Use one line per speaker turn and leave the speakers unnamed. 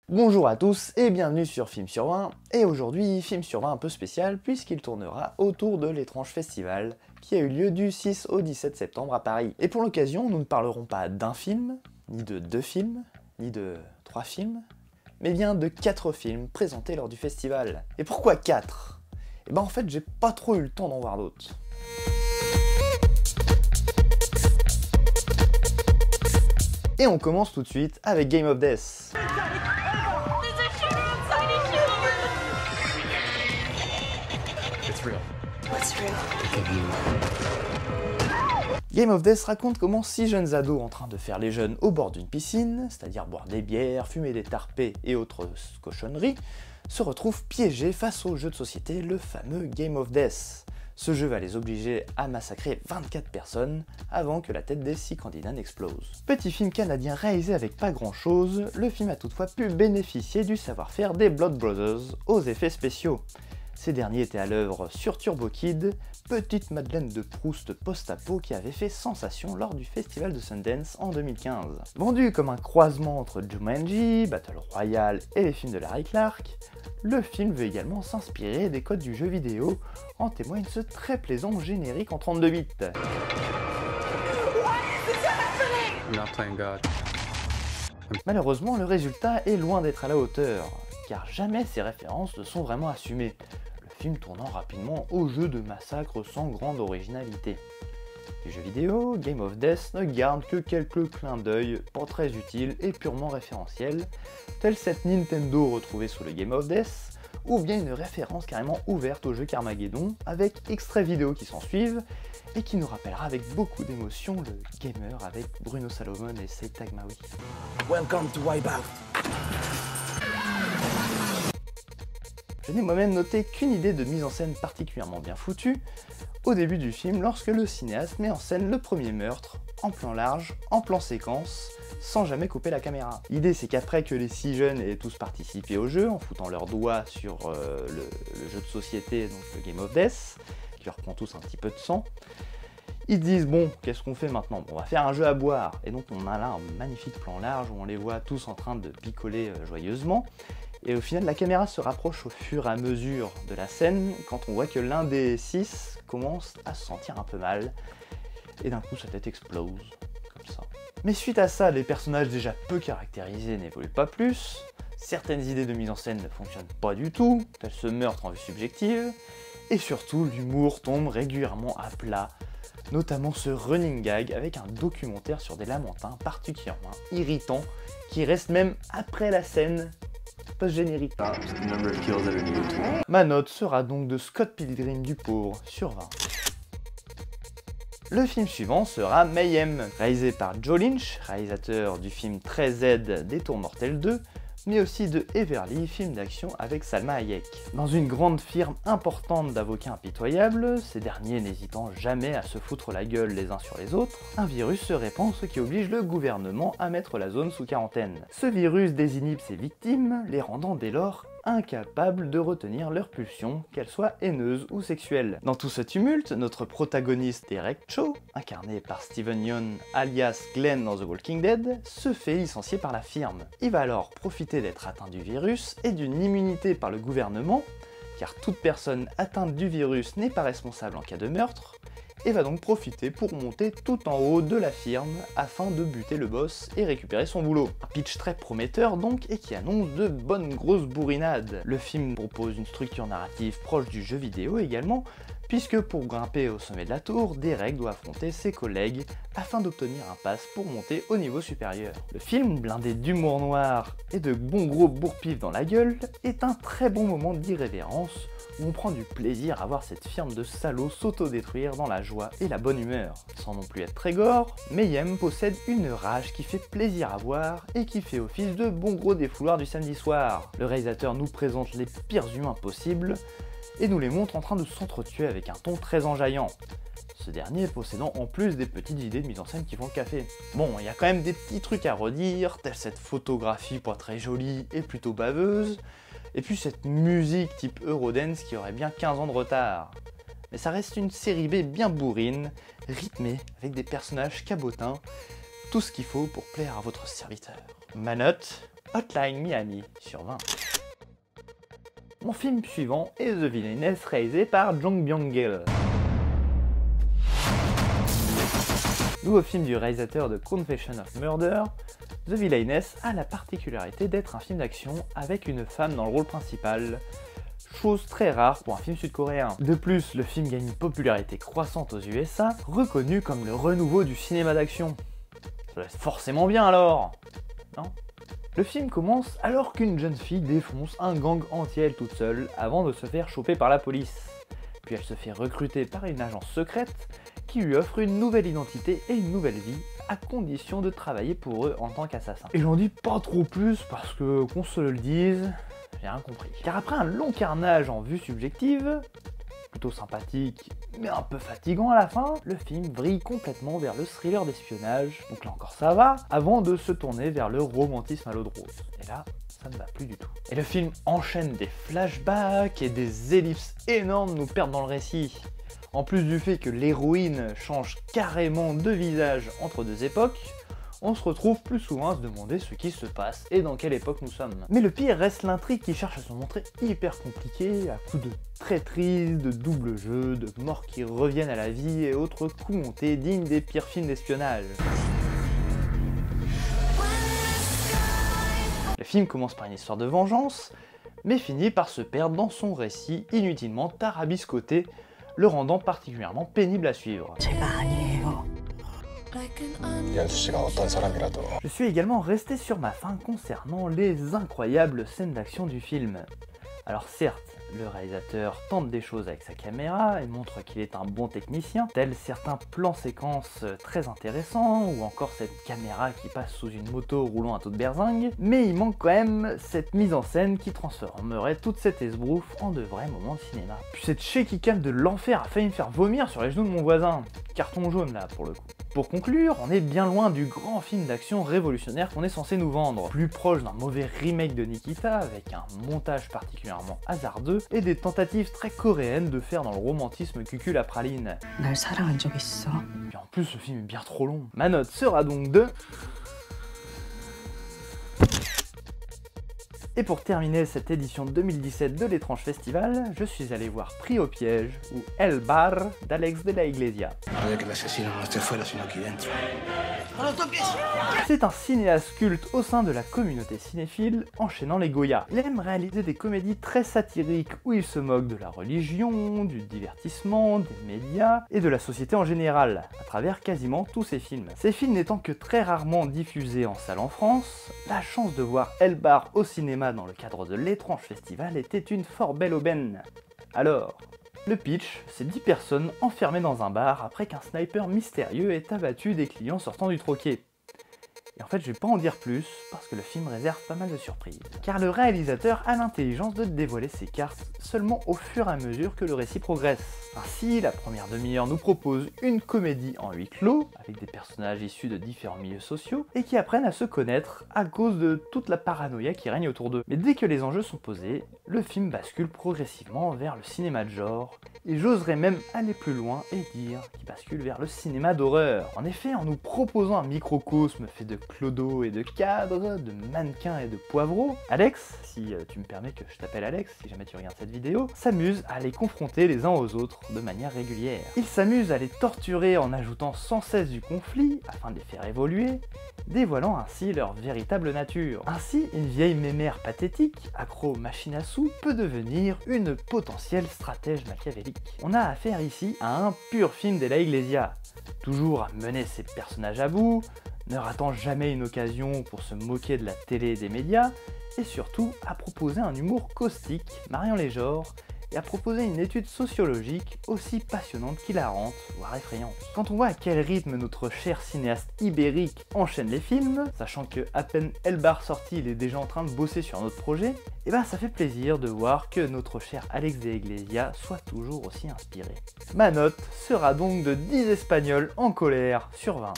Bonjour à tous et bienvenue sur Film sur 20, et aujourd'hui Film sur 20 un peu spécial puisqu'il tournera autour de l'étrange festival qui a eu lieu du 6 au 17 septembre à Paris. Et pour l'occasion, nous ne parlerons pas d'un film, ni de 2 films, ni de 3 films, mais bien de 4 films présentés lors du festival. Et pourquoi 4 ? Et ben en fait j'ai pas trop eu le temps d'en voir d'autres. Et on commence tout de suite avec Game of Death. Game of Death raconte comment 6 jeunes ados en train de faire les jeunes au bord d'une piscine, c'est-à-dire boire des bières, fumer des tarpés et autres cochonneries, se retrouvent piégés face au jeu de société, le fameux Game of Death. Ce jeu va les obliger à massacrer 24 personnes avant que la tête des 6 candidats n'explose. Petit film canadien réalisé avec pas grand chose, le film a toutefois pu bénéficier du savoir-faire des Blood Brothers aux effets spéciaux. Ces derniers étaient à l'œuvre sur Turbo Kid, petite Madeleine de Proust post-apo qui avait fait sensation lors du festival de Sundance en 2015. Vendu comme un croisement entre Jumanji, Battle Royale et les films de Larry Clark, le film veut également s'inspirer des codes du jeu vidéo, en témoigne ce très plaisant générique en 32 bits. Malheureusement, le résultat est loin d'être à la hauteur, car jamais ces références ne sont vraiment assumées, le film tournant rapidement au jeu de massacre sans grande originalité. Du jeu vidéo, Game of Death ne garde que quelques clins d'œil pas très utiles et purement référentiels, tels cette Nintendo retrouvée sous le Game of Death, ou bien une référence carrément ouverte au jeu Carmageddon, avec extraits vidéo qui s'en suivent, et qui nous rappellera avec beaucoup d'émotion le Gamer avec Bruno Salomon et Seid Tagmaoui. Welcome to Wipeout. Je n'ai moi-même noté qu'une idée de mise en scène particulièrement bien foutue au début du film lorsque le cinéaste met en scène le premier meurtre, en plan large, en plan séquence, sans jamais couper la caméra. L'idée c'est qu'après que les 6 jeunes aient tous participé au jeu, en foutant leurs doigts sur le jeu de société, donc le Game of Death, qui leur prend tous un petit peu de sang, ils disent bon, qu'est-ce qu'on fait maintenant ? On va faire un jeu à boire. Et donc on a là un magnifique plan large où on les voit tous en train de picoler joyeusement. Et au final, la caméra se rapproche au fur et à mesure de la scène quand on voit que l'un des 6 commence à se sentir un peu mal. Et d'un coup, sa tête explose, comme ça. Mais suite à ça, les personnages déjà peu caractérisés n'évoluent pas plus. Certaines idées de mise en scène ne fonctionnent pas du tout, tel ce meurtre en vue subjective. Et surtout, l'humour tombe régulièrement à plat. Notamment ce running gag avec un documentaire sur des lamentins particulièrement irritants qui reste même après la scène post-générique. Ma note sera donc de Scott Pilgrim du pauvre sur 20. Le film suivant sera Mayhem, réalisé par Joe Lynch, réalisateur du film 13Z des Tours Mortels 2, mais aussi de Everly, film d'action avec Salma Hayek. Dans une grande firme importante d'avocats impitoyables, ces derniers n'hésitant jamais à se foutre la gueule les uns sur les autres, un virus se répand, ce qui oblige le gouvernement à mettre la zone sous quarantaine. Ce virus désinhibe ses victimes, les rendant dès lors incapables de retenir leurs pulsions, qu'elles soient haineuses ou sexuelles. Dans tout ce tumulte, notre protagoniste Derek Cho, incarné par Steven Yeun alias Glenn dans The Walking Dead, se fait licencier par la firme. Il va alors profiter d'être atteint du virus et d'une immunité par le gouvernement, car toute personne atteinte du virus n'est pas responsable en cas de meurtre, et va donc profiter pour monter tout en haut de la firme afin de buter le boss et récupérer son boulot. Un pitch très prometteur donc et qui annonce de bonnes grosses bourrinades. Le film propose une structure narrative proche du jeu vidéo également, puisque pour grimper au sommet de la tour, Derek doit affronter ses collègues afin d'obtenir un pass pour monter au niveau supérieur. Le film, blindé d'humour noir et de bons gros bourre-pif dans la gueule, est un très bon moment d'irrévérence où on prend du plaisir à voir cette firme de salauds s'auto-détruire dans la joie et la bonne humeur. Sans non plus être très gore, Mayhem possède une rage qui fait plaisir à voir et qui fait office de bon gros défouloir du samedi soir. Le réalisateur nous présente les pires humains possibles et nous les montre en train de s'entretuer avec un ton très enjaillant. Ce dernier possédant en plus des petites idées de mise en scène qui font le café. Bon, il y a quand même des petits trucs à redire, telle cette photographie pas très jolie et plutôt baveuse, et puis cette musique type Eurodance qui aurait bien 15 ans de retard. Mais ça reste une série B bien bourrine, rythmée, avec des personnages cabotins, tout ce qu'il faut pour plaire à votre serviteur. Ma note, Hotline Miami sur 20. Mon film suivant est The Villainess, réalisé par Jong Byung-gil. Nouveau film du réalisateur de Confession of Murder, The Villainess a la particularité d'être un film d'action avec une femme dans le rôle principal, chose très rare pour un film sud-coréen. De plus, le film gagne une popularité croissante aux USA, reconnu comme le renouveau du cinéma d'action. Ça doit être forcément bien alors, non ? Le film commence alors qu'une jeune fille défonce un gang entier elle toute seule avant de se faire choper par la police. Puis elle se fait recruter par une agence secrète qui lui offre une nouvelle identité et une nouvelle vie à condition de travailler pour eux en tant qu'assassin. Et j'en dis pas trop plus parce que, qu'on se le dise, j'ai rien compris. Car après un long carnage en vue subjective, plutôt sympathique mais un peu fatigant à la fin, le film vrille complètement vers le thriller d'espionnage, donc là encore ça va, avant de se tourner vers le romantisme à l'eau de rose. Et là, ça ne va plus du tout. Et le film enchaîne des flashbacks et des ellipses énormes nous perdent dans le récit. En plus du fait que l'héroïne change carrément de visage entre deux époques, on se retrouve plus souvent à se demander ce qui se passe et dans quelle époque nous sommes. Mais le pire reste l'intrigue qui cherche à se montrer hyper compliquée, à coups de traîtrise, de double jeu, de morts qui reviennent à la vie et autres coups montés dignes des pires films d'espionnage. Le film commence par une histoire de vengeance, mais finit par se perdre dans son récit inutilement tarabiscoté, le rendant particulièrement pénible à suivre. Je suis également resté sur ma faim concernant les incroyables scènes d'action du film. Alors certes, le réalisateur tente des choses avec sa caméra et montre qu'il est un bon technicien, tels certains plans séquences très intéressants, ou encore cette caméra qui passe sous une moto roulant à toute berzingue, mais il manque quand même cette mise en scène qui transformerait toute cette esbrouffe en de vrais moments de cinéma. Puis cette shaky cam de l'enfer a failli me faire vomir sur les genoux de mon voisin. Carton jaune là pour le coup. Pour conclure, on est bien loin du grand film d'action révolutionnaire qu'on est censé nous vendre, plus proche d'un mauvais remake de Nikita avec un montage particulièrement hasardeux et des tentatives très coréennes de faire dans le romantisme cucul à praline. Et en plus ce film est bien trop long. Ma note sera donc de... Et pour terminer cette édition 2017 de l'Étrange Festival, je suis allé voir Pris au piège, ou El Bar, d'Alex de la Iglesia. C'est un cinéaste culte au sein de la communauté cinéphile, enchaînant les Goya. Il aime réaliser des comédies très satiriques où il se moque de la religion, du divertissement, des médias et de la société en général, à travers quasiment tous ses films. Ces films n'étant que très rarement diffusés en salle en France, la chance de voir El Bar au cinéma dans le cadre de l'Étrange Festival était une fort belle aubaine. Alors, le pitch, c'est 10 personnes enfermées dans un bar après qu'un sniper mystérieux ait abattu des clients sortant du troquet. Et en fait, je vais pas en dire plus, parce que le film réserve pas mal de surprises. Car le réalisateur a l'intelligence de dévoiler ses cartes seulement au fur et à mesure que le récit progresse. Ainsi, la première demi-heure nous propose une comédie en huis clos, avec des personnages issus de différents milieux sociaux, et qui apprennent à se connaître à cause de toute la paranoïa qui règne autour d'eux. Mais dès que les enjeux sont posés, le film bascule progressivement vers le cinéma de genre, et j'oserais même aller plus loin et dire qu'il bascule vers le cinéma d'horreur. En effet, en nous proposant un microcosme fait de clodo et de cadres, de mannequins et de poivreaux, Alex, si tu me permets que je t'appelle Alex, si jamais tu regardes cette vidéo, s'amuse à les confronter les uns aux autres de manière régulière. Il s'amuse à les torturer en ajoutant sans cesse du conflit, afin de les faire évoluer, dévoilant ainsi leur véritable nature. Ainsi, une vieille mémère pathétique, accro machine à sous, peut devenir une potentielle stratège machiavélique. On a affaire ici à un pur film de la Iglesia, toujours à mener ses personnages à bout, ne ratant jamais une occasion pour se moquer de la télé et des médias, et surtout à proposer un humour caustique, mariant les genres, et à proposer une étude sociologique aussi passionnante qu'hilarante, voire effrayante. Quand on voit à quel rythme notre cher cinéaste ibérique enchaîne les films, sachant que à peine El Bar sorti, il est déjà en train de bosser sur un autre projet, et ben ça fait plaisir de voir que notre cher Alex de Iglesia soit toujours aussi inspiré. Ma note sera donc de 10 Espagnols en colère sur 20.